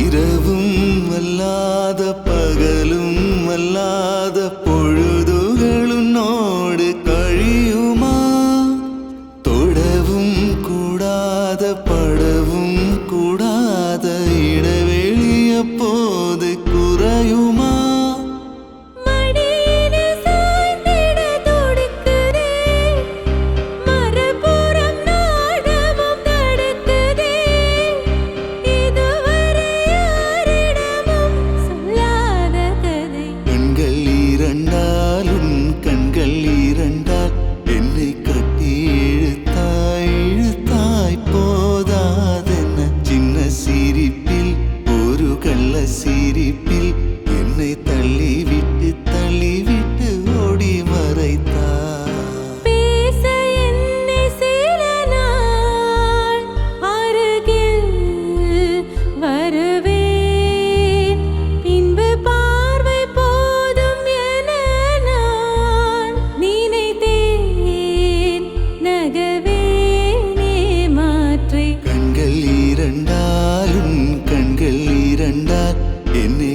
இரவும் அல்லாத பகலும் அல்லாத பொழுதுகளுன்னோடு கழியுமா? தொடவும் கூடாத படவும் கூடாத இடைவெளி அப்போது குறையுமா? கண்கள் இரண்டால் என்னை கட்டி இழுத்தாய் இழுத்தாய் போதாதென்ன? சின்ன சிரிப்பில் ஒரு கள்ள சிரிப்பில் என்னை தள்ளிவிட்டு தள்ளிவிட்டு ஓடி மறைத்தாய். கண்கள் இரண்டால் என்னை